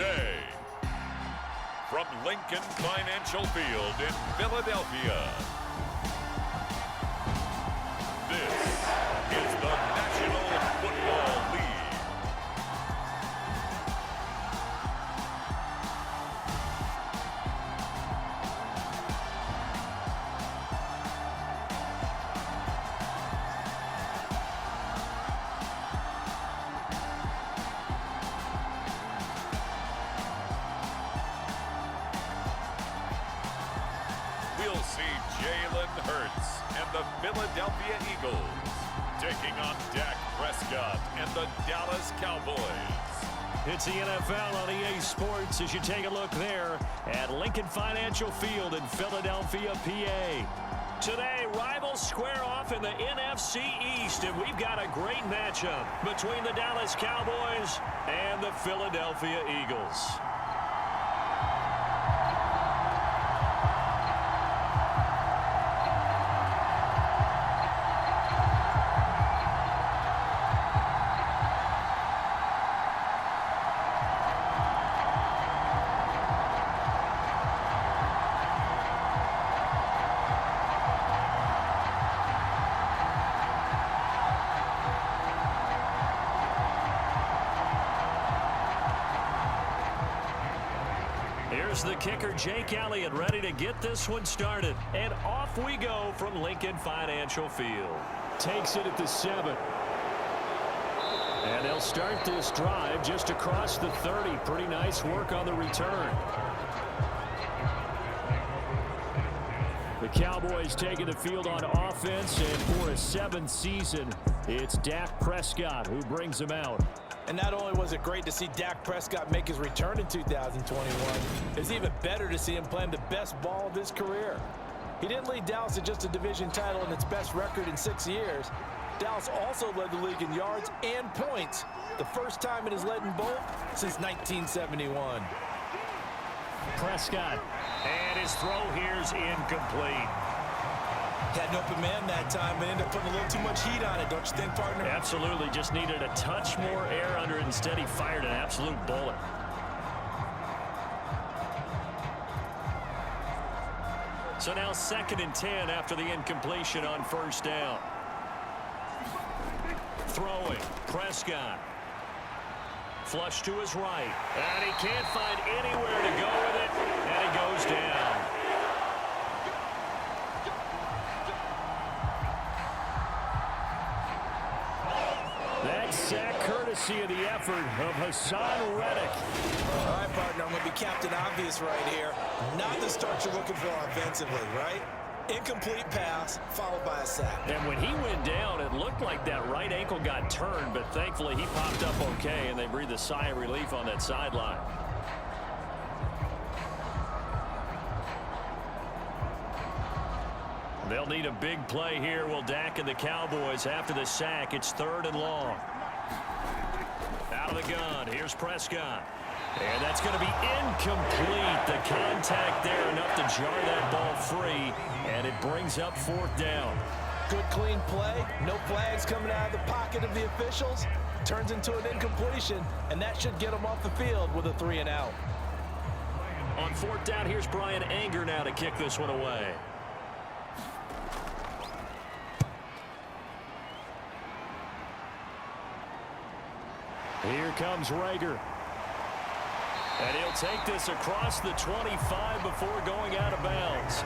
today, from Lincoln Financial Field in Philadelphia, this is the National Football League. We'll see Jalen Hurts and the Philadelphia Eagles taking on Dak Prescott and the Dallas Cowboys. It's the NFL on EA Sports as you take a look there at Lincoln Financial Field in Philadelphia, PA. Today, rivals square off in the NFC East, and we've got a great matchup between the Dallas Cowboys and the Philadelphia Eagles. Here's the kicker, Jake Elliott, ready to get this one started. And off we go from Lincoln Financial Field. Takes it at the 7. And they'll start this drive just across the 30. Pretty nice work on the return. The Cowboys taking the field on offense, and for a 7th season, it's Dak Prescott who brings them out. And not only was it great to see Dak Prescott make his return in 2021, it's even better to see him playing the best ball of his career. He didn't lead Dallas to just a division title and its best record in 6 years. Dallas also led the league in yards and points, the first time it has led in both since 1971. Prescott, and his throw here's incomplete. Had an open man that time, but ended up putting a little too much heat on it, don't you think, partner? Absolutely, just needed a touch more air under it. Instead, he fired an absolute bullet. So now 2nd and 10 after the incompletion on 1st down. Throwing, Prescott. Flush to his right, and he can't find anywhere to go with it, and he goes down. That sack courtesy of the effort of Hassan Reddick. All right, partner, I'm going to be Captain Obvious right here. Not the start you're looking for offensively, right? Incomplete pass, followed by a sack. And when he went down, it looked like that right ankle got turned, but thankfully he popped up okay, and they breathed a sigh of relief on that sideline. They'll need a big play here. Will Dak and the Cowboys after the sack? It's 3rd and long. Out of the gun. Here's Prescott. And that's going to be incomplete. The contact there enough to jar that ball free. And it brings up 4th down. Good clean play. No flags coming out of the pocket of the officials. Turns into an incompletion. And that should get them off the field with a 3 and out. On 4th down, here's Brian Anger now to kick this one away. Here comes Rager. And he'll take this across the 25 before going out of bounds.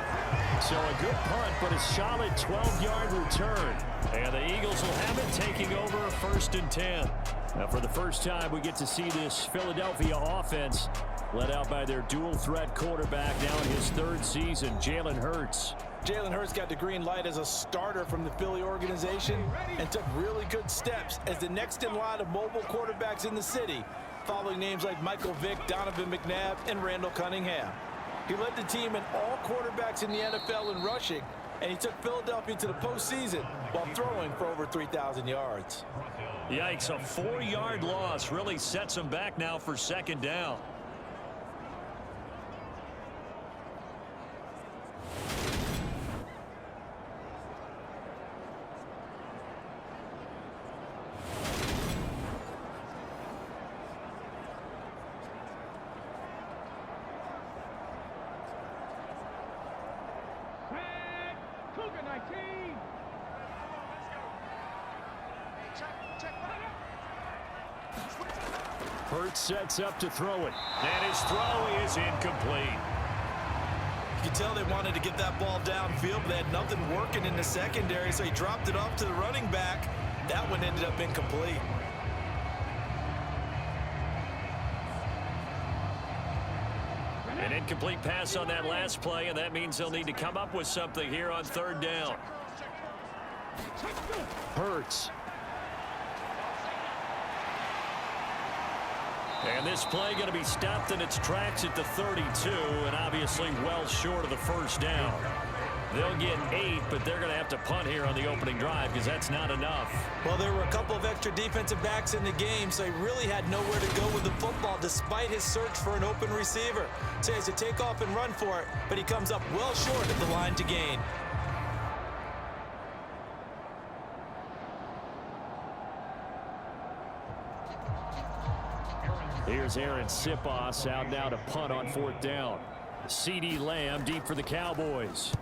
So a good punt, but a solid 12-yard return. And the Eagles will have it, taking over a 1st and 10. Now for the first time, we get to see this Philadelphia offense led out by their dual-threat quarterback now in his 3rd season, Jalen Hurts. Jalen Hurts got the green light as a starter from the Philly organization and took really good steps as the next in line of mobile quarterbacks in the city, following names like Michael Vick, Donovan McNabb, and Randall Cunningham. He led the team in all quarterbacks in the NFL in rushing, and he took Philadelphia to the postseason while throwing for over 3,000 yards. Yikes, a 4-yard loss really sets him back now for 2nd down. Hurts sets up to throw it. And his throw is incomplete. You can tell they wanted to get that ball downfield, but they had nothing working in the secondary, so he dropped it off to the running back. That one ended up incomplete. An incomplete pass on that last play, and that means they'll need to come up with something here on third down. Hurts. And this play going to be stopped in its tracks at the 32, and obviously well short of the first down. They'll get 8, but they're going to have to punt here on the opening drive because that's not enough. Well, there were a couple of extra defensive backs in the game, so he really had nowhere to go with the football despite his search for an open receiver. So he has to take off and run for it, but he comes up well short of the line to gain. Here's Aaron Sipos out now to punt on fourth down. CeeDee Lamb deep for the Cowboys.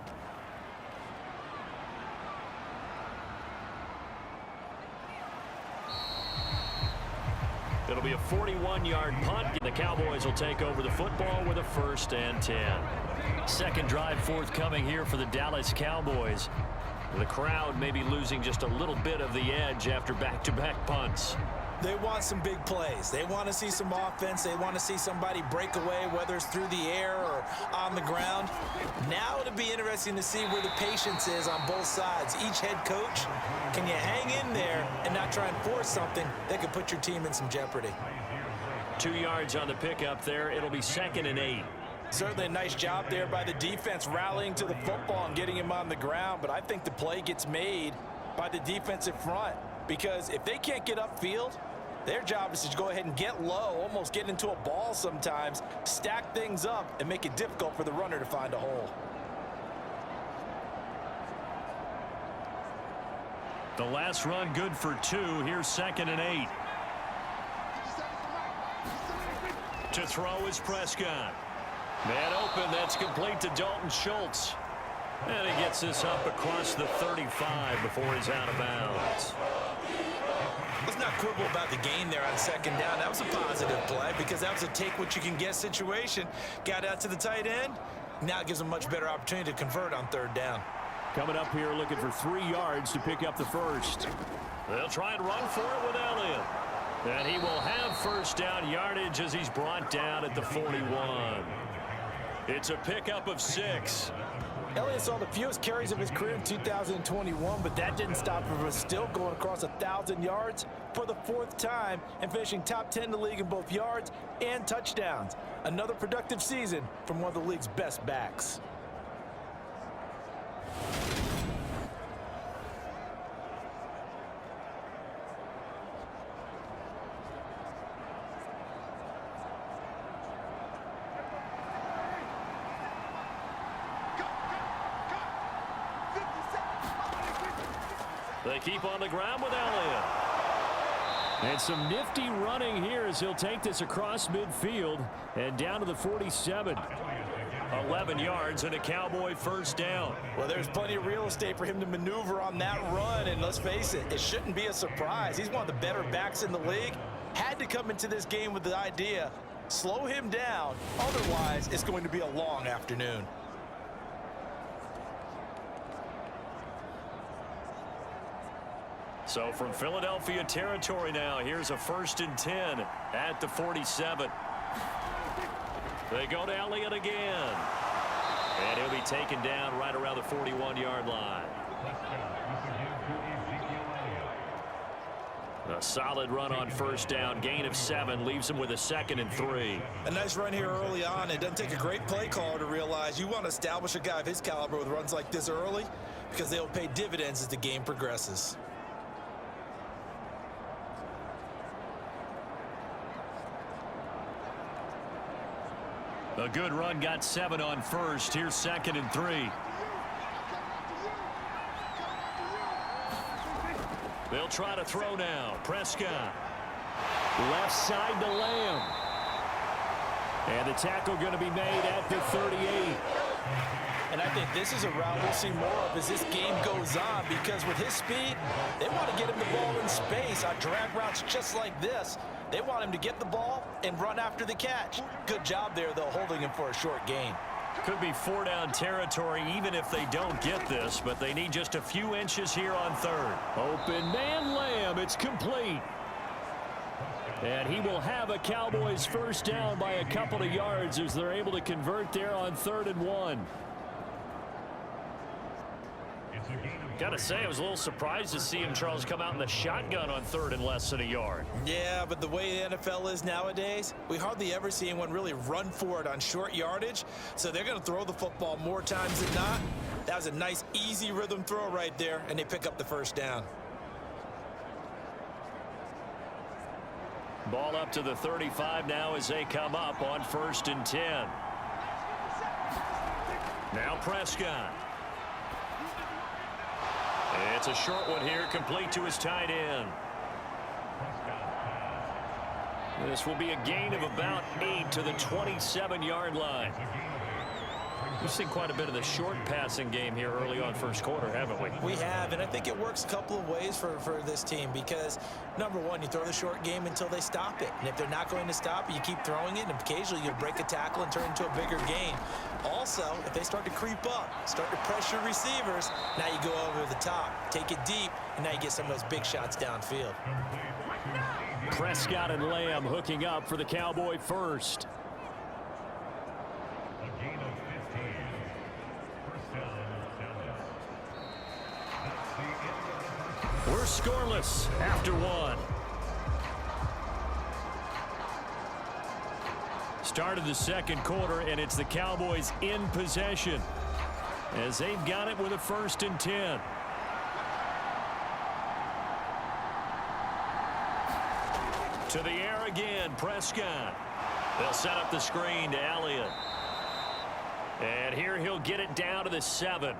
It'll be a 41-yard punt. The Cowboys will take over the football with a 1st and 10. Second drive forthcoming here for the Dallas Cowboys. The crowd may be losing just a little bit of the edge after back-to-back punts. They want some big plays. They want to see some offense. They want to see somebody break away, whether it's through the air or on the ground. Now it'll be interesting to see where the patience is on both sides. Each head coach, can you hang in there and not try and force something that could put your team in some jeopardy? 2 yards on the pickup there. It'll be 2nd and 8. Certainly a nice job there by the defense rallying to the football and getting him on the ground, but I think the play gets made by the defensive front because if they can't get upfield, their job is to go ahead and get low, almost get into a ball sometimes, stack things up, and make it difficult for the runner to find a hole. The last run good for 2. Here's 2nd and 8. To throw is Prescott. Man open, that's complete to Dalton Schultz. And he gets this up across the 35 before he's out of bounds. Let's not quibble about the gain there on 2nd down. That was a positive play because that was a take-what-you-can-get situation. Got out to the tight end. Now it gives them a much better opportunity to convert on 3rd down. Coming up here looking for 3 yards to pick up the 1st. They'll try and run for it with Elliott. And he will have 1st down yardage as he's brought down at the 41. It's a pickup of 6. Elliott saw the fewest carries of his career in 2021, but that didn't stop him from still going across 1,000 yards for the 4th time and finishing top 10 in the league in both yards and touchdowns. Another productive season from one of the league's best backs. They keep on the ground with Elliott. And some nifty running here as he'll take this across midfield and down to the 47. 11 yards and a Cowboy 1st down. Well, there's plenty of real estate for him to maneuver on that run, and let's face it, it shouldn't be a surprise. He's one of the better backs in the league. Had to come into this game with the idea, slow him down, otherwise it's going to be a long afternoon. So from Philadelphia territory now, here's a 1st and 10 at the 47. They go to Elliott again. And he'll be taken down right around the 41-yard line. A solid run on 1st down. Gain of 7 leaves him with a 2nd and 3. A nice run here early on. It doesn't take a great play caller to realize you want to establish a guy of his caliber with runs like this early because they'll pay dividends as the game progresses. A good run, got 7 on 1st. Here's 2nd and 3. They'll try to throw now. Prescott. Left side to Lamb. And the tackle going to be made at the 38. And I think this is a route we'll see more of as this game goes on because with his speed, they want to get him the ball in space on drag routes just like this. They want him to get the ball and run after the catch. Good job there, though, holding him for a short gain. Could be 4-down territory even if they don't get this, but they need just a few inches here on third. Open man Lamb. It's complete. And he will have a Cowboys first down by a couple of yards as they're able to convert there on 3rd and 1. Gotta say, I was a little surprised to see him, Charles, come out in the shotgun on 3rd and less than a yard. Yeah, but the way the NFL is nowadays, we hardly ever see anyone really run for it on short yardage. So they're going to throw the football more times than not. That was a nice, easy rhythm throw right there, and they pick up the first down. Ball up to the 35 now as they come up on 1st and 10. Now Prescott. It's a short one here, complete to his tight end. This will be a gain of about 8 to the 27-yard line. We've seen quite a bit of the short passing game here early on first quarter, haven't we? We have, and I think it works a couple of ways for this team because, number one, you throw the short game until they stop it. And if they're not going to stop it, you keep throwing it, and occasionally you'll break a tackle and turn into a bigger gain. Also, if they start to creep up, start to pressure receivers, now you go over the top, take it deep, and now you get some of those big shots downfield. Prescott and Lamb hooking up for the Cowboy first. We're scoreless after 1. Start of the second quarter, and it's the Cowboys in possession as they've got it with a 1st and 10. To the air again, Prescott. They'll set up the screen to Elliott. And here he'll get it down to the 7.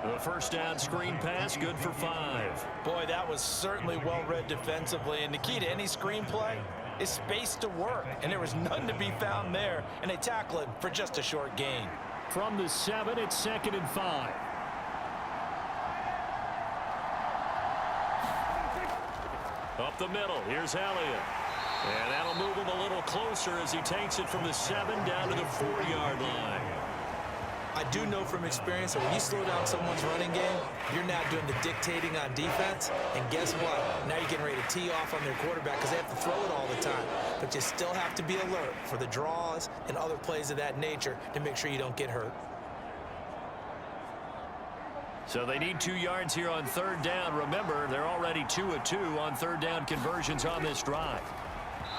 The first down screen pass, good for 5. Boy, that was certainly well read defensively. And the key to any screen play is space to work. And there was none to be found there. And they tackle it for just a short gain. From the 7, it's 2nd and 5. Up the middle, here's Elliott. And that'll move him a little closer as he takes it from the 7 down to the 4-yard line. I do know from experience that when you slow down someone's running game, you're now doing the dictating on defense. And guess what? Now you're getting ready to tee off on their quarterback because they have to throw it all the time. But you still have to be alert for the draws and other plays of that nature to make sure you don't get hurt. So they need 2 yards here on 3rd down. Remember, they're already 2 of 2 on 3rd down conversions on this drive.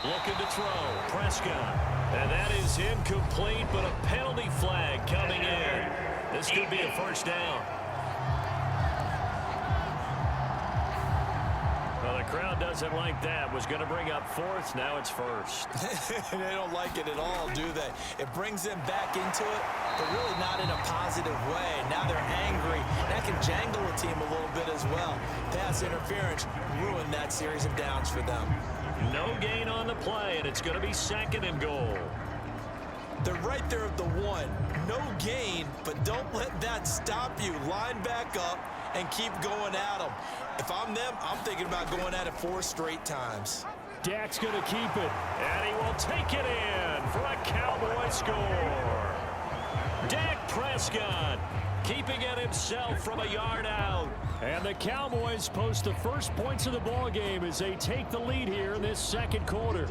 Looking to throw, Prescott. And that is incomplete, but a penalty flag coming in. This could be a first down. Well, the crowd doesn't like that. Was going to bring up 4th. Now it's 1st. They don't like it at all, do they? It brings them back into it, but really not in a positive way. Now they're angry. That can jangle a team a little bit as well. Pass interference ruined that series of downs for them. No gain on the play, and it's going to be 2nd and goal. They're right there at the 1. No gain, but don't let that stop you. Line back up and keep going at them. If I'm them, I'm thinking about going at it 4 straight times. Dak's going to keep it, and he will take it in for a Cowboy score. Dak Prescott keeping it himself from a yard out. And the Cowboys post the first points of the ball game as they take the lead here in this second quarter.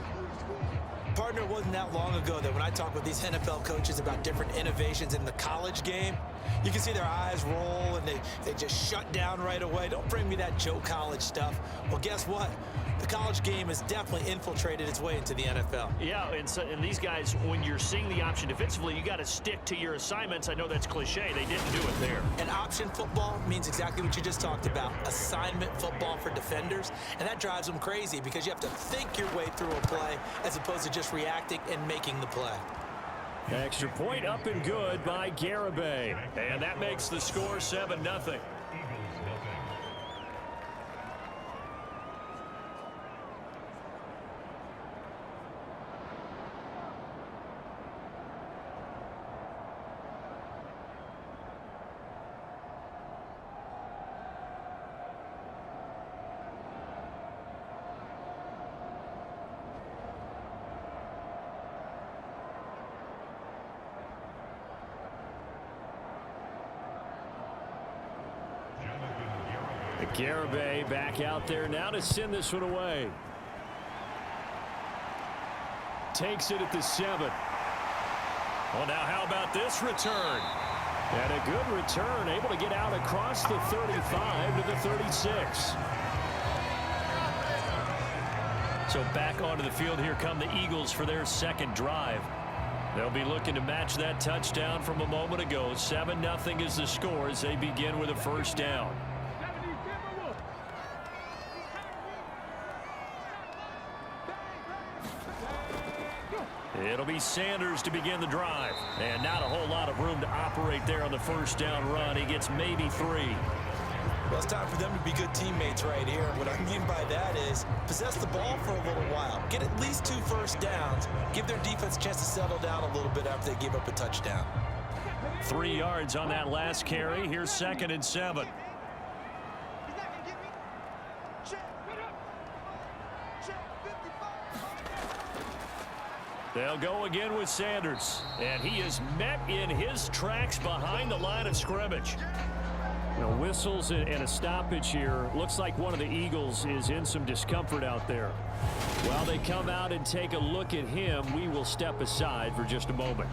Partner, it wasn't that long ago that when I talk with these NFL coaches about different innovations in the college game, you can see their eyes roll and they just shut down right away. Don't bring me that Joe College stuff. Well, guess what? The college game has definitely infiltrated its way into the NFL. Yeah, and these guys, when you're seeing the option defensively, you got to stick to your assignments. I know that's cliche. They didn't do it there. And option football means exactly what you just talked about, assignment football for defenders. And that drives them crazy because you have to think your way through a play as opposed to just reacting and making the play. Extra point up and good by Garibay. And that makes the score 7-0. Garibay back out there now to send this one away. Takes it at the 7. Well, now how about this return? And a good return, able to get out across the 35 to the 36. So back onto the field, here come the Eagles for their second drive. They'll be looking to match that touchdown from a moment ago. 7-0 is the score as they begin with a first down. It'll be Sanders to begin the drive. And not a whole lot of room to operate there on the first down run. He gets maybe 3. Well, it's time for them to be good teammates right here. What I mean by that is possess the ball for a little while. Get at least 2 first downs. Give their defense a chance to settle down a little bit after they give up a touchdown. 3 yards on that last carry. Here's 2nd and 7. They'll go again with Sanders. And he is met in his tracks behind the line of scrimmage. Whistles and a stoppage here. Looks like one of the Eagles is in some discomfort out there. While they come out and take a look at him, we will step aside for just a moment.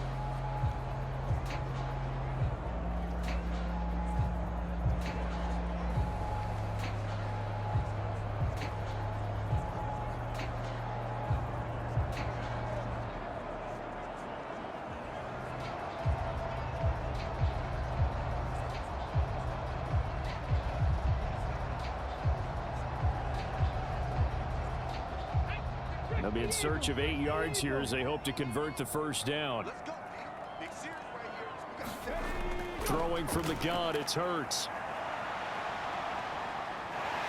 They'll be in search of 8 yards here as they hope to convert the first down. Throwing from the gun, it's Hurts.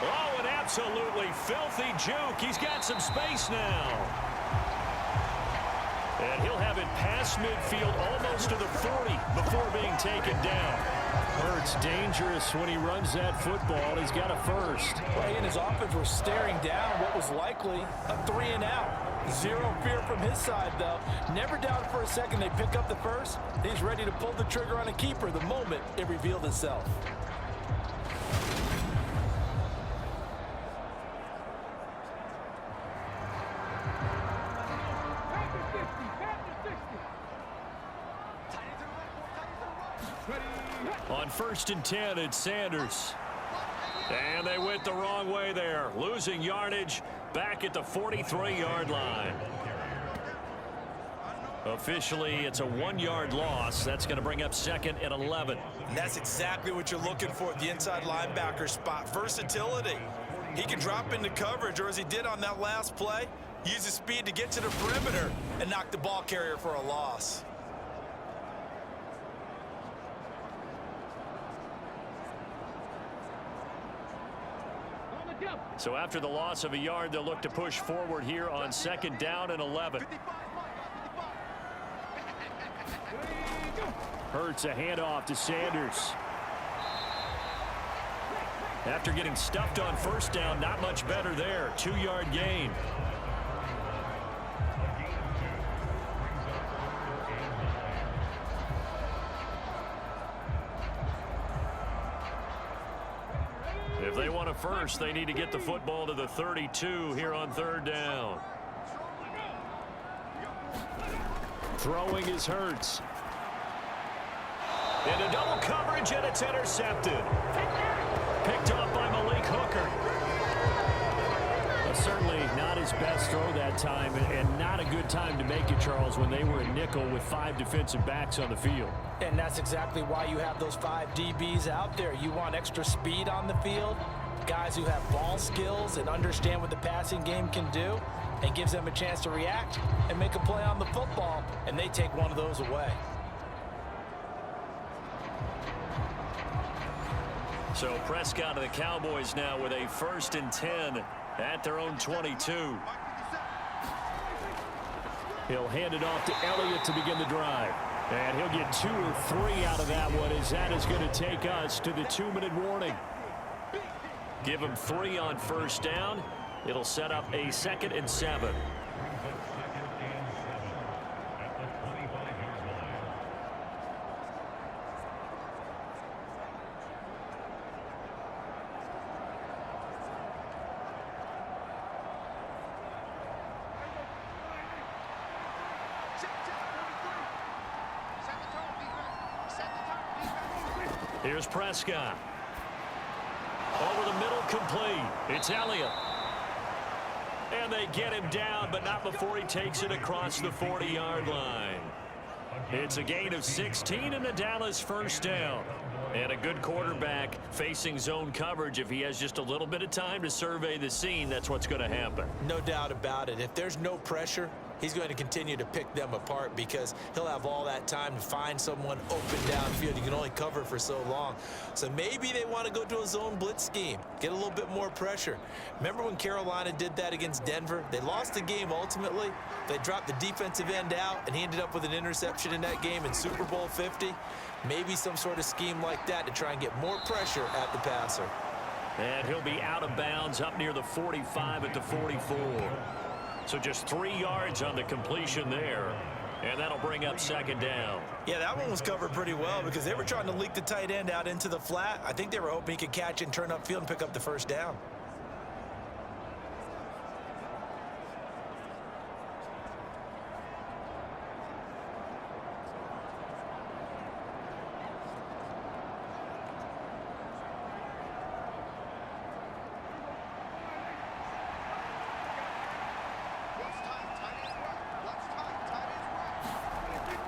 Oh, an absolutely filthy juke. He's got some space now. And he'll have it past midfield almost to the 40 before being taken down. Hurts dangerous when he runs that football. He's got a first. Well, he and his offense were staring down what was likely a 3-and-out. Zero fear from his side, though. Never doubted for a second they pick up the first. He's ready to pull the trigger on a keeper the moment it revealed itself. On 1st and 10, it's Sanders. And they went the wrong way there. Losing yardage back at the 43-yard line. Officially, it's a 1-yard loss. That's going to bring up 2nd and 11. And that's exactly what you're looking for at the inside linebacker spot. Versatility. He can drop into coverage, or as he did on that last play, use his speed to get to the perimeter and knock the ball carrier for a loss. So after the loss of a yard, they'll look to push forward here on 2nd down and 11. Hurts a handoff to Sanders. After getting stuffed on 1st down, not much better there. 2-yard gain. If they want a first, they need to get the football to the 32 here on 3rd down. Throwing is Hurts. Into double coverage, and it's intercepted. Picked off by Malik Hooker. Well, certainly not his best throw that time, and not a good time to make it, Charles, when they were a nickel with 5 defensive backs on the field. And that's exactly why you have those 5 DBs out there. You want extra speed on the field, guys who have ball skills and understand what the passing game can do, and gives them a chance to react and make a play on the football, and they take one of those away. So Prescott of the Cowboys now with a 1st and 10 at their own 22. He'll hand it off to Elliott to begin the drive. And he'll get 2 or 3 out of that one, as that is going to take us to the 2-minute warning. Give him 3 on 1st down. It'll set up a 2nd and 7. Here's Prescott. Over the middle, complete. It's Elliott. And they get him down, but not before he takes it across the 40-yard line. It's a gain of 16 and a Dallas first down. And a good quarterback facing zone coverage. If he has just a little bit of time to survey the scene, that's what's going to happen. No doubt about it. If there's no pressure, he's going to continue to pick them apart because he'll have all that time to find someone open downfield. You can only cover for so long. So maybe they want to go to a zone blitz scheme, get a little bit more pressure. Remember when Carolina did that against Denver? They lost the game ultimately. They dropped the defensive end out, and he ended up with an interception in that game in Super Bowl 50. Maybe some sort of scheme like that to try and get more pressure at the passer. And he'll be out of bounds up near the 45 at the 44. So just 3 yards on the completion there. And that'll bring up second down. Yeah, that one was covered pretty well because they were trying to leak the tight end out into the flat. I think they were hoping he could catch it and turn upfield and pick up the first down.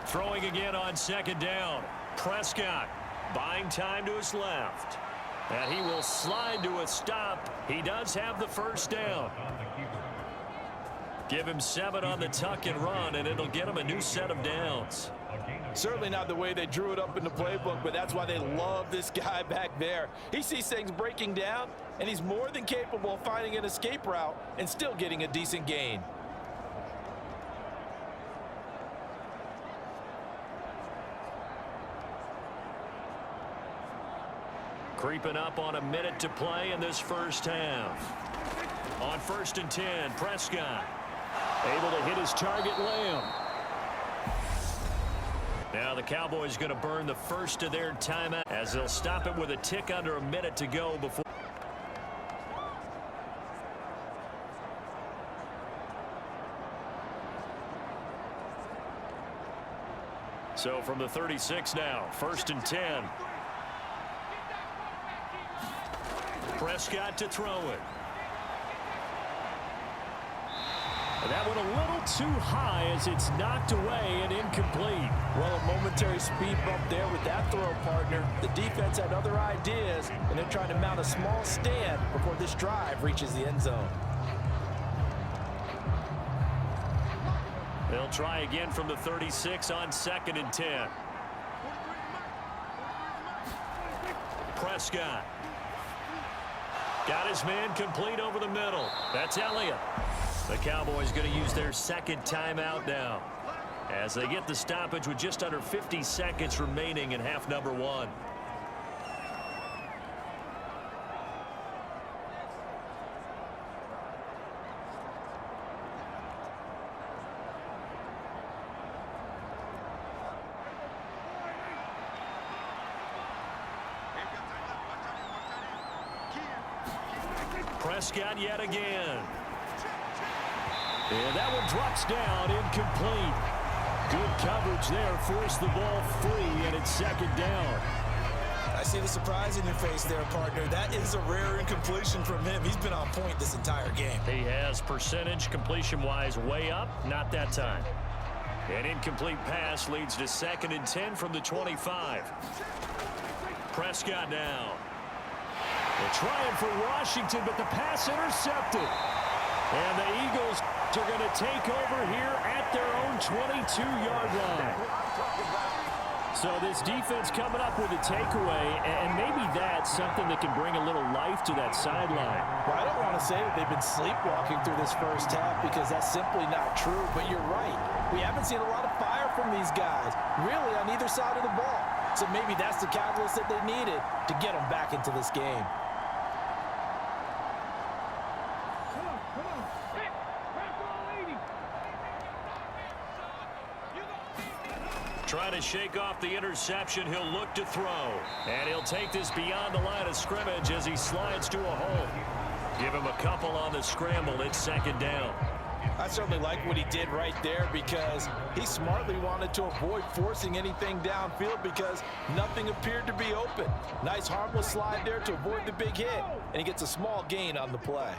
Throwing again on second down. Prescott buying time to his left. And he will slide to a stop. He does have the first down. Give him 7 on the tuck and run, and it'll get him a new set of downs. Certainly not the way they drew it up in the playbook, but that's why they love this guy back there. He sees things breaking down, and he's more than capable of finding an escape route and still getting a decent gain. Creeping up on a minute to play in this first half. On 1st and 10, Prescott able to hit his target, Lamb. Now the Cowboys going to burn the first of their timeout as they'll stop it with a tick under a minute to go before. So from the 36 now, 1st and 10. Prescott to throw it. And that one a little too high as it's knocked away and incomplete. Well, a momentary speed bump there with that throw, partner. The defense had other ideas, and they're trying to mount a small stand before this drive reaches the end zone. They'll try again from the 36 on 2nd and 10. Prescott. Got his man complete over the middle. That's Elliott. The Cowboys going to use their second timeout now as they get the stoppage with just under 50 seconds remaining in half number 1. Prescott yet again. And that one drops down, incomplete. Good coverage there, forced the ball free, and it's second down. I see the surprise in your face there, partner. That is a rare incompletion from him. He's been on point this entire game. He has percentage completion-wise way up, not that time. An incomplete pass leads to 2nd and 10 from the 25. Prescott now. They're trying for Washington, but the pass intercepted. And the Eagles are going to take over here at their own 22-yard line. So this defense coming up with a takeaway, and maybe that's something that can bring a little life to that sideline. Well, I don't want to say that they've been sleepwalking through this first half because that's simply not true, but you're right. We haven't seen a lot of fire from these guys, really on either side of the ball. So maybe that's the catalyst that they needed to get them back into this game. Trying to shake off the interception, he'll look to throw. And he'll take this beyond the line of scrimmage as he slides to a hole. Give him a couple on the scramble. It's second down. I certainly like what he did right there because he smartly wanted to avoid forcing anything downfield because nothing appeared to be open. Nice harmless slide there to avoid the big hit, and he gets a small gain on the play.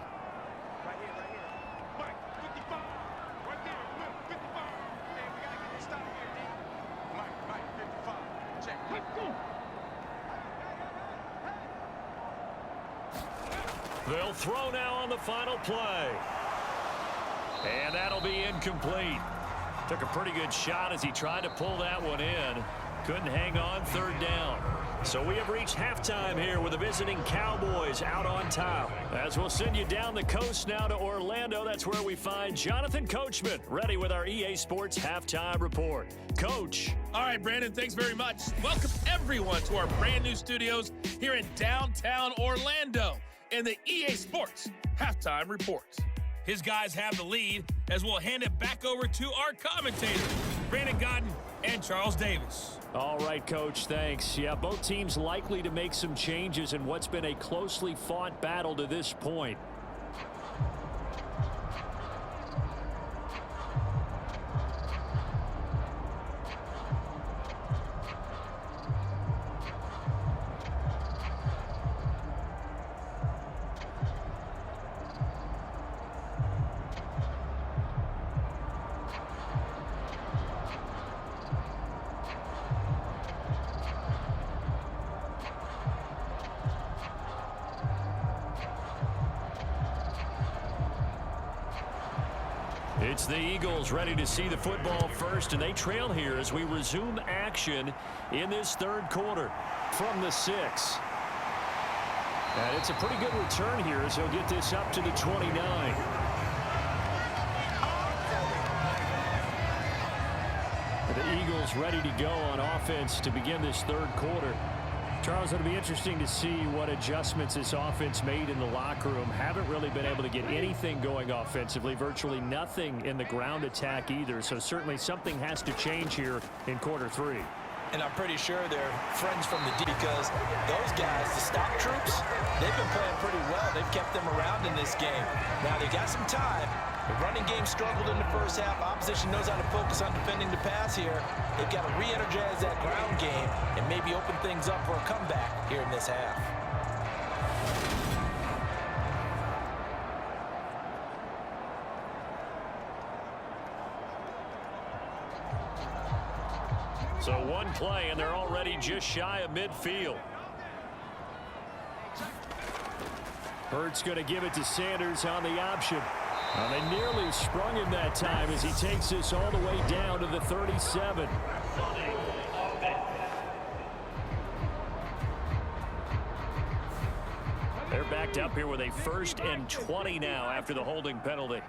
They'll throw now on the final play. And that'll be incomplete. Took a pretty good shot as he tried to pull that one in. Couldn't hang on, third down. So we have reached halftime here with the visiting Cowboys out on top. As we'll send you down the coast now to Orlando, that's where we find Jonathan Coachman, ready with our EA Sports Halftime Report. Coach. All right, Brandon, thanks very much. Welcome everyone to our brand new studios here in downtown Orlando in the EA Sports Halftime Report. His guys have the lead as we'll hand it back over to our commentators, Brandon Godden and Charles Davis. All right, Coach, thanks. Yeah, both teams likely to make some changes in what's been a closely fought battle to this point. It's the Eagles ready to see the football first, and they trail here as we resume action in this third quarter from the 6. And it's a pretty good return here as he'll get this up to the 29. The Eagles ready to go on offense to begin this third quarter. Charles, it'll be interesting to see what adjustments this offense made in the locker room. Haven't really been able to get anything going offensively, virtually nothing in the ground attack either. So certainly something has to change here in quarter 3. And I'm pretty sure they're friends from the D because those guys, the stop troops, they've been playing pretty well. They've kept them around in this game. Now they got some time. The running game struggled in the first half. Opposition knows how to focus on defending the pass here. They've got to re-energize that ground game and maybe open things up for a comeback here in this half. So one play, and they're already just shy of midfield. Hurts going to give it to Sanders on the option. They nearly sprung him that time as he takes this all the way down to the 37. They're backed up here with a 1st and 20 now after the holding penalty.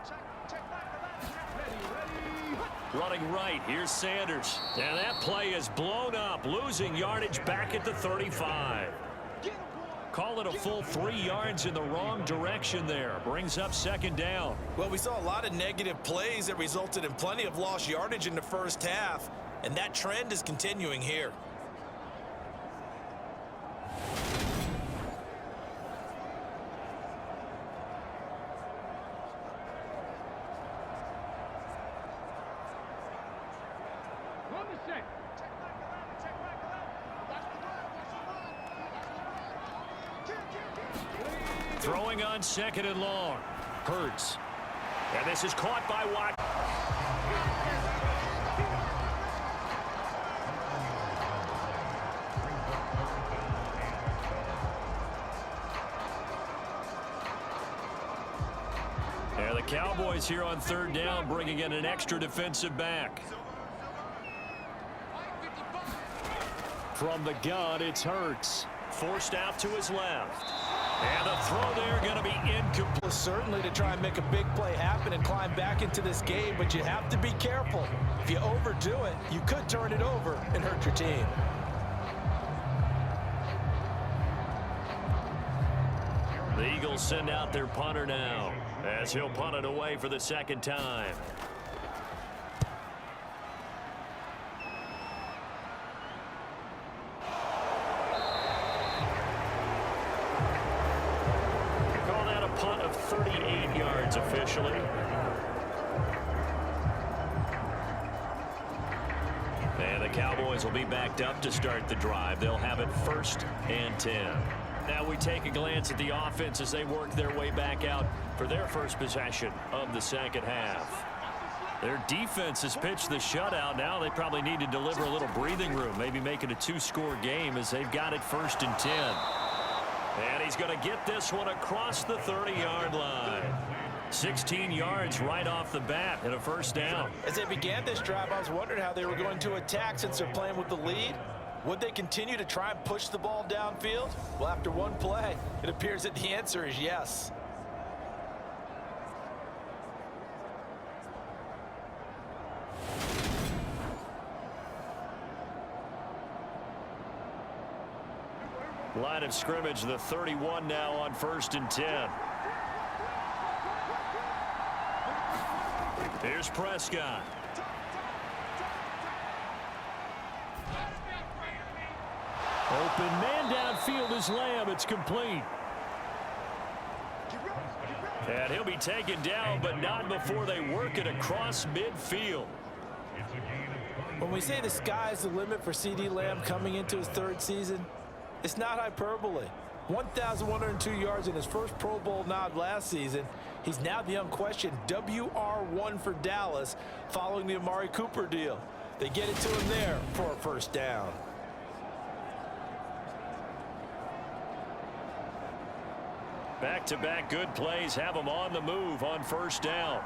Running right, here's Sanders. And that play is blown up, losing yardage back at the 35. Call it a full 3 yards in the wrong direction there. Brings up 2nd down. Well, we saw a lot of negative plays that resulted in plenty of lost yardage in the first half, and that trend is continuing here. Throwing on 2nd and long. Hurts. And this is caught by Watt. And the Cowboys here on 3rd down, bringing in an extra defensive back. From the gun, it's Hurts. Forced out to his left. And the throw there going to be incomplete. Certainly to try and make a big play happen and climb back into this game, but you have to be careful. If you overdo it, you could turn it over and hurt your team. The Eagles send out their punter now as he'll punt it away for the 2nd time. Officially. Cowboys will be backed up to start the drive. They'll have it 1st and 10. Now we take a glance at the offense as they work their way back out for their first possession of the second half. Their defense has pitched the shutout. Now they probably need to deliver a little breathing room, maybe make it a 2-score game as they've got it 1st and 10. And he's going to get this one across the 30-yard line. 16 yards right off the bat and a 1st down. As they began this drive, I was wondering how they were going to attack since they're playing with the lead. Would they continue to try and push the ball downfield? Well, after one play, it appears that the answer is yes. Line of scrimmage, the 31 now on 1st and 10. Here's Prescott. Open man downfield is Lamb. It's complete. And he'll be taken down, but not before they work it across midfield. When we say the sky's the limit for C.D. Lamb coming into his 3rd season, it's not hyperbole. 1,102 yards in his first Pro Bowl nod last season. He's now the unquestioned WR1 for Dallas following the Amari Cooper deal. They get it to him there for a 1st down. Back-to-back good plays have him on the move on 1st down.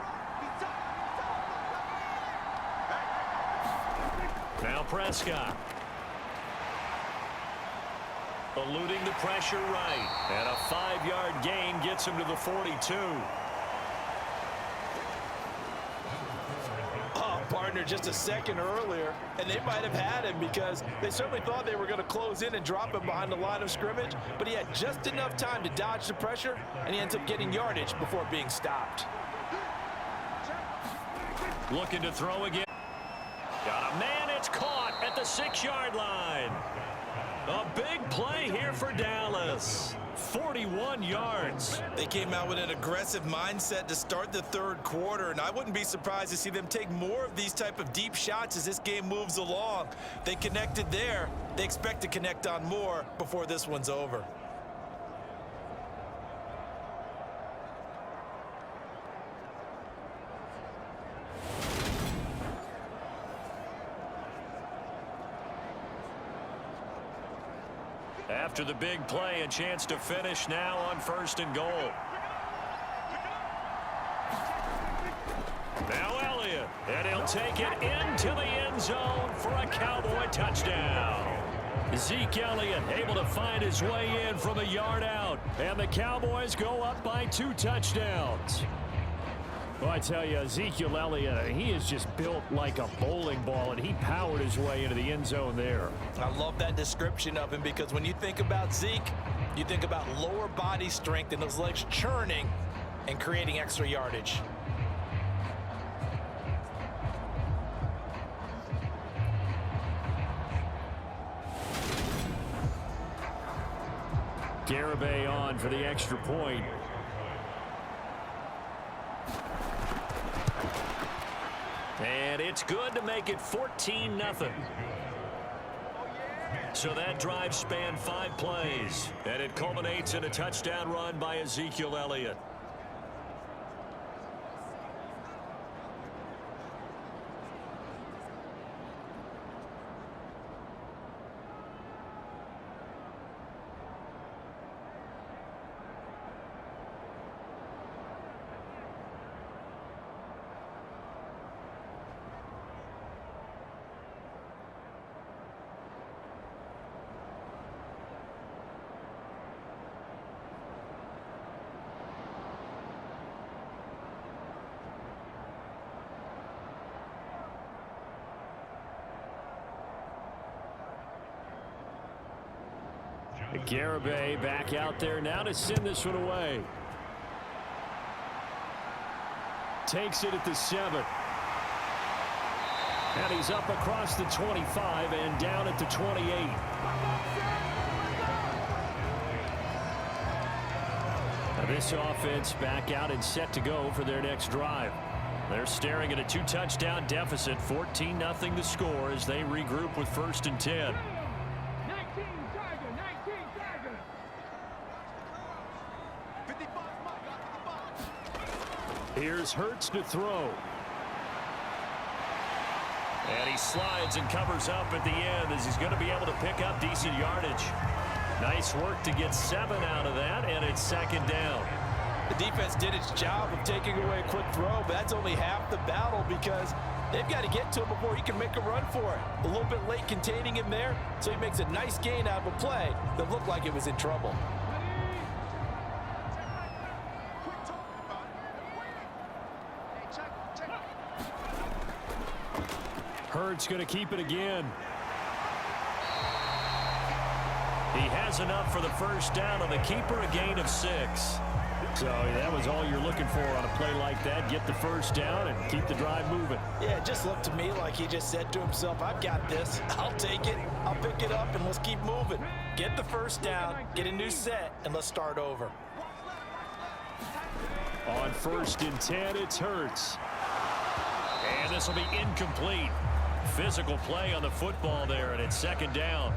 Now Prescott. Eluding the pressure right. And a 5-yard gain gets him to the 42. Oh, partner, just a second earlier, and they might have had him because they certainly thought they were going to close in and drop him behind the line of scrimmage, but he had just enough time to dodge the pressure, and he ends up getting yardage before being stopped. Looking to throw again. Got a man, it's caught at the 6-yard line. A big play here for Dallas. 41 yards. They came out with an aggressive mindset to start the 3rd quarter, and I wouldn't be surprised to see them take more of these type of deep shots as this game moves along. They connected there. They expect to connect on more before this one's over. After the big play, a chance to finish now on 1st and goal. Now Elliott, and he'll take it into the end zone for a Cowboy touchdown. Zeke Elliott able to find his way in from a yard out, and the Cowboys go up by 2 touchdowns. Well, I tell you, Ezekiel Elliott, he is just built like a bowling ball, and he powered his way into the end zone there. I love that description of him because when you think about Zeke, you think about lower body strength and those legs churning and creating extra yardage. Garibay on for the extra point. And it's good to make it 14-0. So that drive spanned 5 plays, and it culminates in a touchdown run by Ezekiel Elliott. Garibay back out there now to send this one away. Takes it at the 7. And he's up across the 25 and down at the 28. Now this offense back out and set to go for their next drive. They're staring at a 2-touchdown deficit, 14-0 the score as they regroup with 1st and 10. Here's Hurts to throw. And he slides and covers up at the end as he's going to be able to pick up decent yardage. Nice work to get 7 out of that, and it's 2nd down. The defense did its job of taking away a quick throw, but that's only half the battle because they've got to get to him before he can make a run for it. A little bit late containing him there, so he makes a nice gain out of a play that looked like it was in trouble. Hurts going to keep it again. He has enough for the 1st down on the keeper, a gain of 6. So that was all you're looking for on a play like that. Get the 1st down and keep the drive moving. Yeah, it just looked to me like he just said to himself, I've got this. I'll take it. I'll pick it up, and let's keep moving. Get the 1st down, get a new set, and let's start over. On 1st and 10, it's Hurts. And this will be incomplete. Physical play on the football there, and it's 2nd down.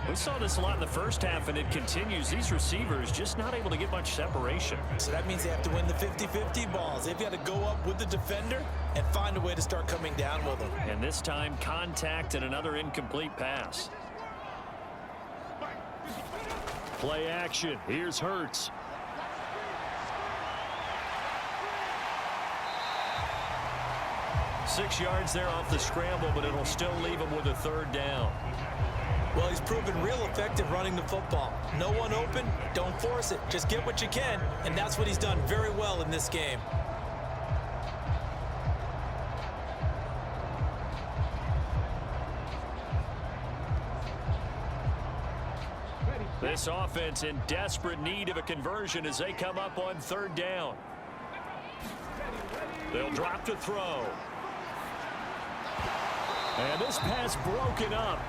We saw this a lot in the first half, and it continues. These receivers just not able to get much separation. So that means they have to win the 50-50 balls. They've got to go up with the defender and find a way to start coming down with them. And this time, contact and another incomplete pass. Play action. Here's Hurts. Six yards there off the scramble, but it'll still leave him with a 3rd down. Well, he's proven real effective running the football. No one open, don't force it. Just get what you can, and that's what he's done very well in this game. This offense in desperate need of a conversion as they come up on 3rd down. They'll drop to throw. And this pass broken up.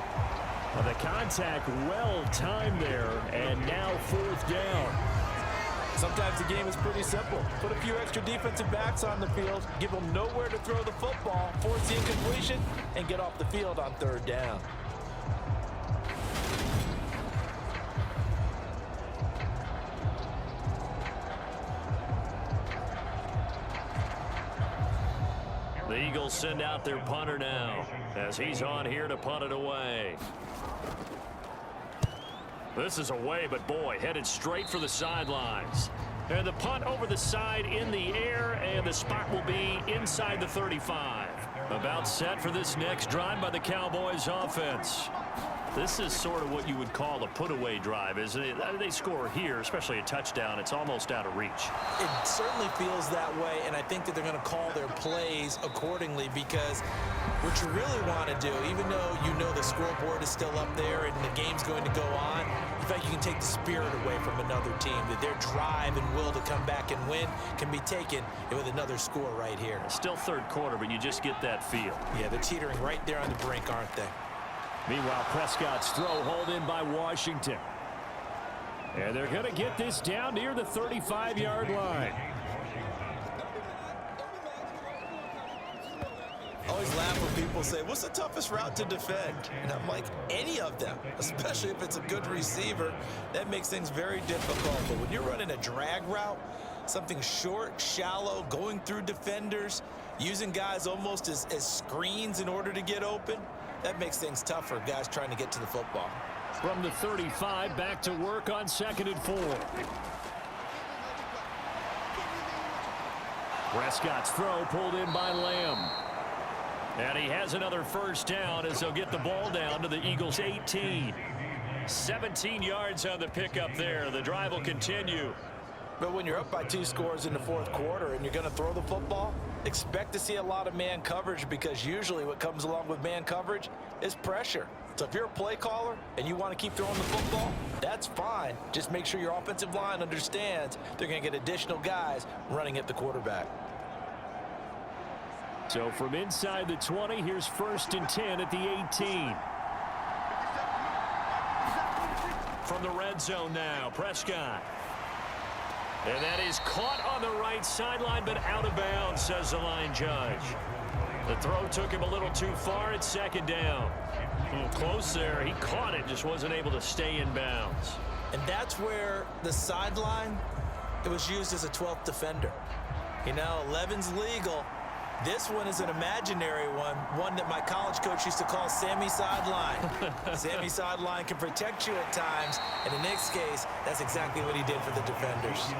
The contact well timed there, and now 4th down. Sometimes the game is pretty simple. Put a few extra defensive backs on the field, give them nowhere to throw the football, force the incompletion, and get off the field on 3rd down. The Eagles send out their punter now as he's on here to punt it away. This is away, but boy, headed straight for the sidelines. And the punt over the side in the air, and the spot will be inside the 35. About set for this next drive by the Cowboys offense. This is sort of what you would call a put-away drive, isn't it? They score here, especially a touchdown. It's almost out of reach. It certainly feels that way, and I think that they're going to call their plays accordingly because what you really want to do, even though you know the scoreboard is still up there and the game's going to go on, in fact, you can take the spirit away from another team, that their drive and will to come back and win can be taken with another score right here. Still 3rd quarter, but you just get that feel. Yeah, they're teetering right there on the brink, aren't they? Meanwhile, Prescott's throw hauled in by Washington. And they're going to get this down near the 35-yard line. I always laugh when people say, what's the toughest route to defend? And I'm like, any of them, especially if it's a good receiver. That makes things very difficult. But when you're running a drag route, something short, shallow, going through defenders, using guys almost as screens in order to get open, that makes things tough for guys trying to get to the football. From the 35, back to work on 2nd and 4. Prescott's throw pulled in by Lamb. And he has another 1st down as they'll get the ball down to the Eagles' 18. 17 yards on the pickup there. The drive will continue. But when you're up by 2 scores in the 4th quarter and you're going to throw the football, expect to see a lot of man coverage because usually what comes along with man coverage is pressure. So if you're a play caller and you want to keep throwing the football, that's fine. Just make sure your offensive line understands they're going to get additional guys running at the quarterback. So from inside the 20, here's 1st and 10 at the 18. From the red zone now, Prescott. And that is caught on the right sideline, but out of bounds, says the line judge. The throw took him a little too far. It's second down. A little close there. He caught it, just wasn't able to stay in bounds. And that's where the sideline, it was used as a 12th defender. You know, 11's legal. This one is an imaginary one that my college coach used to call Sammy Sideline. Sammy Sideline can protect you at times, and in Nick's case, that's exactly what he did for the defenders.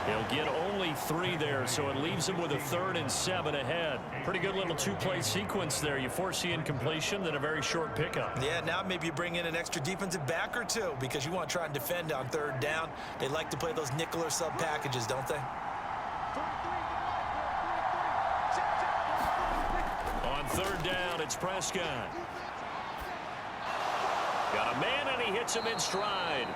He'll get only 3 there, so it leaves him with a 3rd and 7 ahead. Pretty good little 2-play sequence there. You force the incompletion, then a very short pickup. Yeah, now maybe you bring in an extra defensive back or 2 because you want to try and defend on 3rd down. They like to play those nickel or sub packages, don't they? On 3rd down, it's Prescott. Got a man, and he hits him in stride.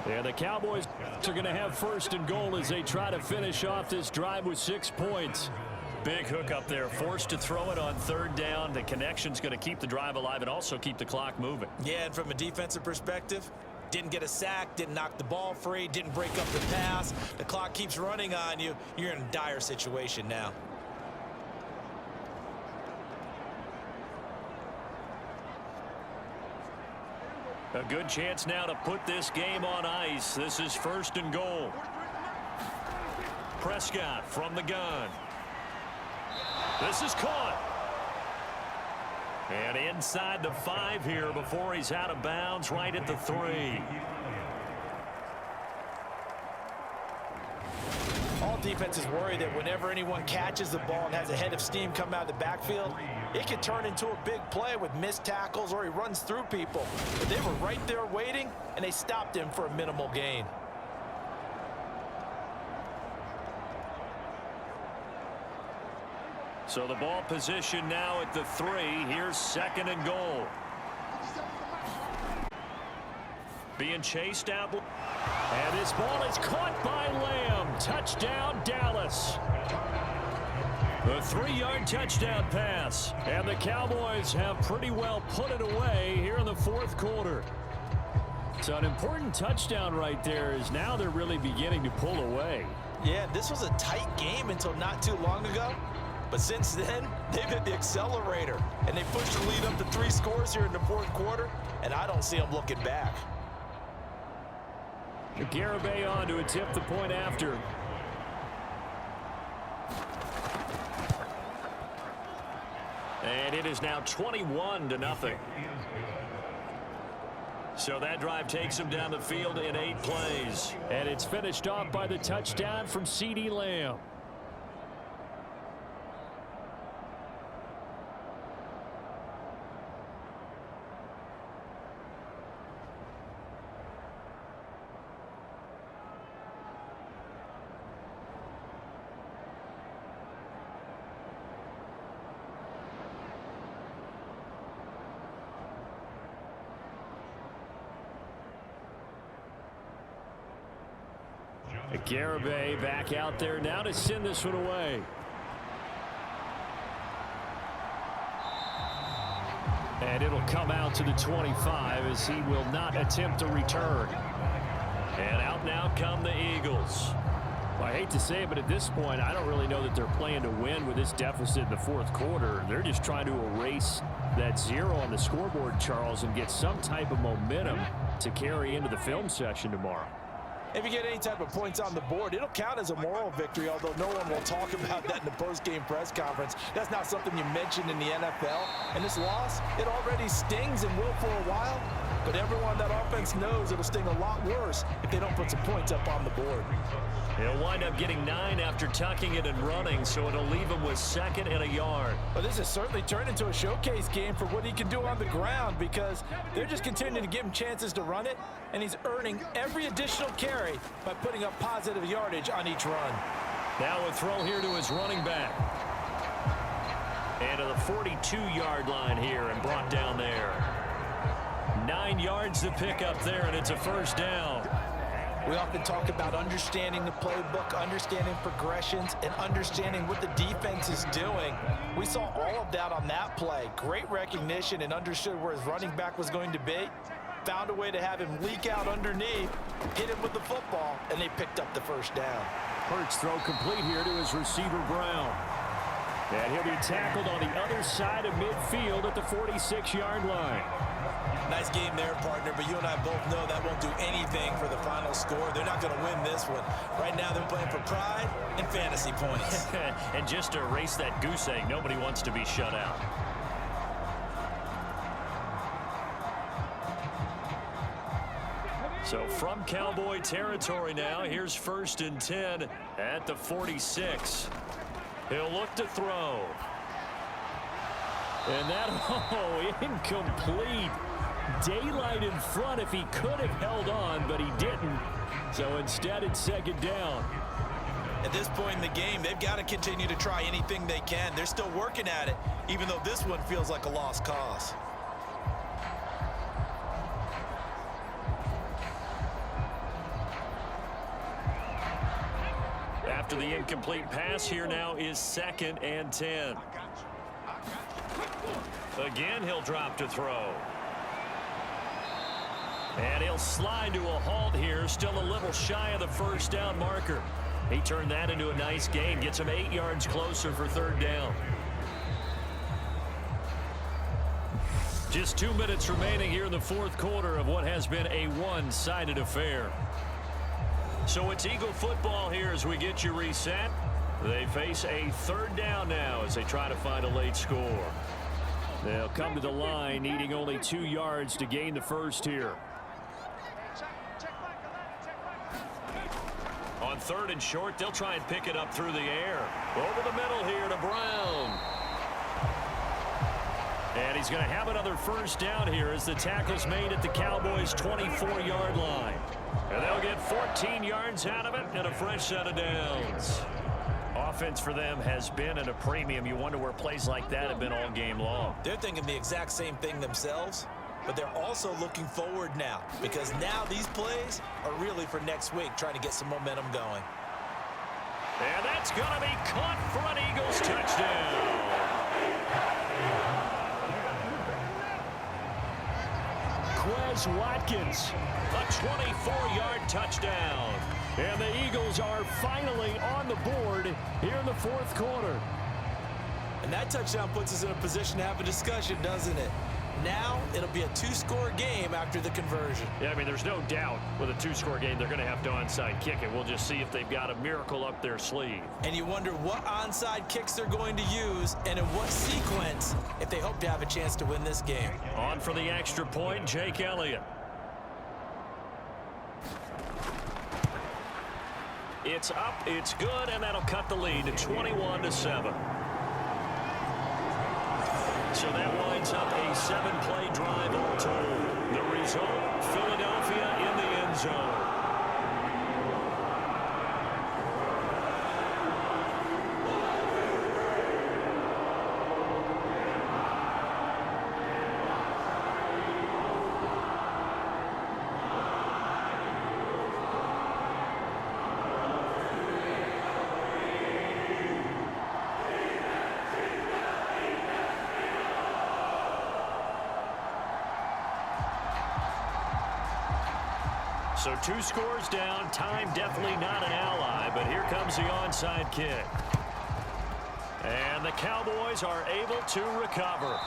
Yeah, the Cowboys are going to have 1st and goal as they try to finish off this drive with 6 points. Big hook up there, forced to throw it on 3rd down. The connection's going to keep the drive alive and also keep the clock moving. Yeah, and from a defensive perspective, didn't get a sack, didn't knock the ball free, didn't break up the pass. The clock keeps running on you. You're in a dire situation now. A good chance now to put this game on ice. This is 1st and goal. Prescott from the gun. This is caught. And inside the 5 here before he's out of bounds, right at the 3. All defenses worry that whenever anyone catches the ball and has a head of steam come out of the backfield, it can turn into a big play with missed tackles or he runs through people. But they were right there waiting, and they stopped him for a minimal gain. So the ball position now at the 3. Here's 2nd and goal. Being chased out. And this ball is caught by Lamb. Touchdown, Dallas. The 3-yard touchdown pass. And the Cowboys have pretty well put it away here in the 4th quarter. So an important touchdown right there is now they're really beginning to pull away. Yeah, this was a tight game until not too long ago. But since then, they've hit the accelerator. And they pushed the lead up to 3 scores here in the 4th quarter. And I don't see them looking back. Garibay on to attempt the point after. And it is now 21-0. So that drive takes him down the field in 8 plays. And it's finished off by the touchdown from CeeDee Lamb. Garibay back out there now to send this one away. And it'll come out to the 25 as he will not attempt a return. And out now come the Eagles. Well, I hate to say it, but at this point, I don't really know that they're playing to win with this deficit in the 4th quarter. They're just trying to erase that 0 on the scoreboard, Charles, and get some type of momentum to carry into the film session tomorrow. If you get any type of points on the board, it'll count as a moral victory, although no one will talk about that in the post-game press conference. That's not something you mentioned in the NFL. And this loss, it already stings and will for a while. But everyone on that offense knows it'll sting a lot worse if they don't put some points up on the board. He'll wind up getting 9 after tucking it and running, so it'll leave him with 2nd and a yard. Well, this has certainly turned into a showcase game for what he can do on the ground because they're just continuing to give him chances to run it, and he's earning every additional carry by putting up positive yardage on each run. Now a throw here to his running back. And to the 42-yard line here and brought down there. 9 yards to pick up there, and it's a 1st down. We often talk about understanding the playbook, understanding progressions, and understanding what the defense is doing. We saw all of that on that play. Great recognition and understood where his running back was going to be. found a way to have him leak out underneath, hit him with the football, and they picked up the first down. Hurts throw complete here to his receiver, Brown. And he'll be tackled on the other side of midfield at the 46-yard line. Nice game there, partner, but you and I both know that won't do anything for the final score. They're not going to win this one. Right now they're playing for pride and fantasy points. And just to erase that goose egg, nobody wants to be shut out. So from Cowboy territory now, here's 1st and 10 at the 46. He'll look to throw. And that, incomplete. Daylight in front if he could have held on, but he didn't. So instead, it's 2nd down. At this point in the game, they've got to continue to try anything they can. They're still working at it, even though this one feels like a lost cause. After the incomplete pass, here now is 2nd and 10. Again, he'll drop to throw. And he'll slide to a halt here, still a little shy of the first down marker. He turned that into a nice gain, gets him 8 yards closer for 3rd down. Just 2 minutes remaining here in the 4th quarter of what has been a one-sided affair. So it's Eagle football here as we get you reset. They face a 3rd down now as they try to find a late score. They'll come to the line needing only 2 yards to gain the first here. On 3rd and short, they'll try and pick it up through the air. Over the middle here to Brown. And he's going to have another first down here as the tackle's made at the Cowboys' 24-yard line. And they'll get 14 yards out of it and a fresh set of downs. Offense for them has been at a premium. You wonder where plays like that have been all game long. They're thinking the exact same thing themselves, but they're also looking forward now because now these plays are really for next week, trying to get some momentum going. And that's going to be caught for an Eagles touchdown. Quez Watkins, a 24-yard touchdown. And the Eagles are finally on the board here in the 4th quarter. And that touchdown puts us in a position to have a discussion, doesn't it? Now it'll be a 2-score game after the conversion. Yeah, I mean, there's no doubt with a 2-score game they're going to have to onside kick it. We'll just see if they've got a miracle up their sleeve. And you wonder what onside kicks they're going to use and in what sequence if they hope to have a chance to win this game. On for the extra point, Jake Elliott. It's up, it's good, and that'll cut the lead to 21-7. So that winds up a 7-play drive all told. The result, Philadelphia in the end zone. So 2 scores down, time definitely not an ally, but here comes the onside kick. And the Cowboys are able to recover.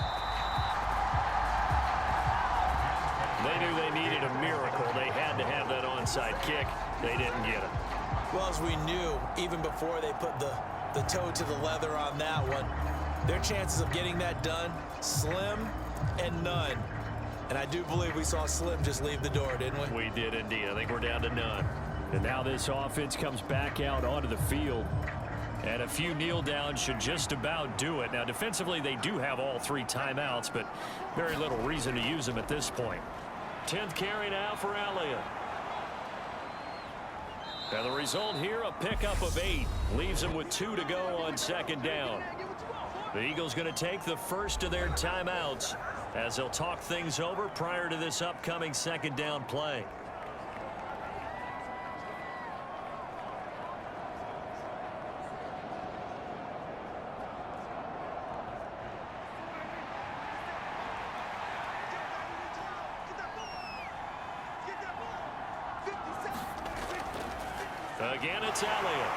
They knew they needed a miracle. They had to have that onside kick. They didn't get it. Well, as we knew, even before they put the toe to the leather on that one, their chances of getting that done, slim and none. And I do believe we saw Slim just leave the door, didn't we? We did indeed. I think we're down to none. And now this offense comes back out onto the field. And a few kneel downs should just about do it. Now, defensively, they do have all 3 timeouts, but very little reason to use them at this point. 10th carry now for Elliott. And the result here, a pickup of 8. Leaves him with 2 to go on 2nd down. The Eagles going to take the first of their timeouts as they'll talk things over prior to this upcoming 2nd down play. Again, it's Elliott.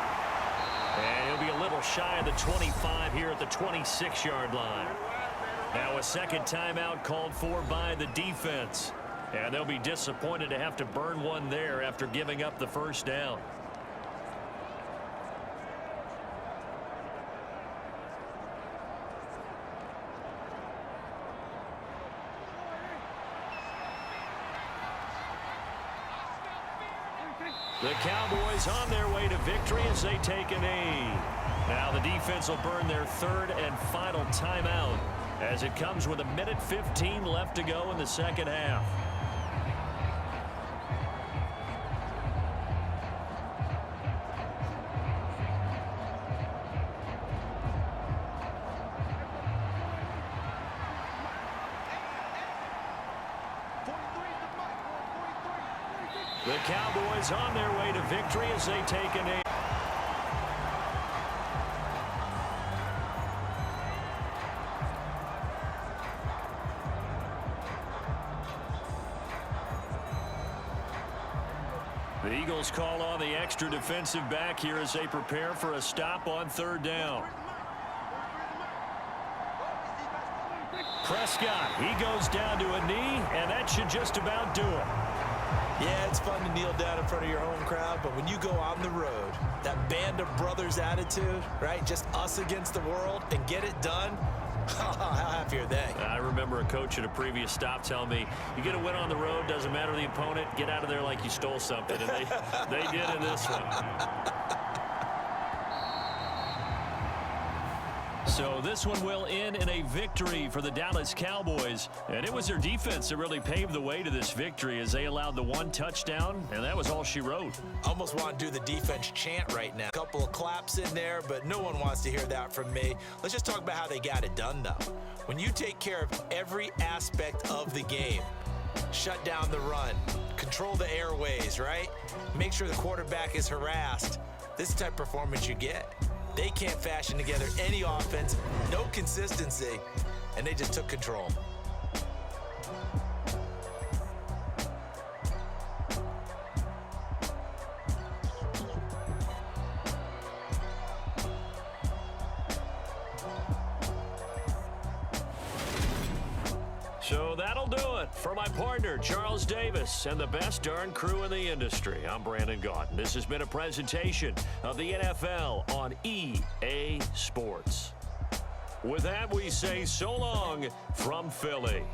And he'll be a little shy of the 25 here at the 26-yard line. Now a second timeout called for by the defense. And they'll be disappointed to have to burn one there after giving up the first down. The Cowboys on their way to victory as they take a knee. Now the defense will burn their third and final timeout as it comes with 1:15 left to go in the second half. The Cowboys on their way to victory as they take a knee. The Eagles call on the extra defensive back here as they prepare for a stop on third down. Prescott, he goes down to a knee, and that should just about do it. Yeah, it's fun to kneel down in front of your home crowd, but when you go on the road, that band of brothers attitude, right? Just us against the world and get it done. How happy are they? I remember a coach at a previous stop telling me, you get a win on the road, doesn't matter the opponent, get out of there like you stole something. And they did in this one. So this one will end in a victory for the Dallas Cowboys. And it was their defense that really paved the way to this victory as they allowed the one touchdown, and that was all she wrote. Almost want to do the defense chant right now. A couple of claps in there, but no one wants to hear that from me. Let's just talk about how they got it done, though. When you take care of every aspect of the game, shut down the run, control the airways, right? Make sure the quarterback is harassed. This is the type of performance you get. They can't fashion together any offense, no consistency, and they just took control. So that'll do it for my partner, Charles Davis, and the best darn crew in the industry. I'm Brandon Gaudin. This has been a presentation of the NFL on EA Sports. With that, we say so long from Philly.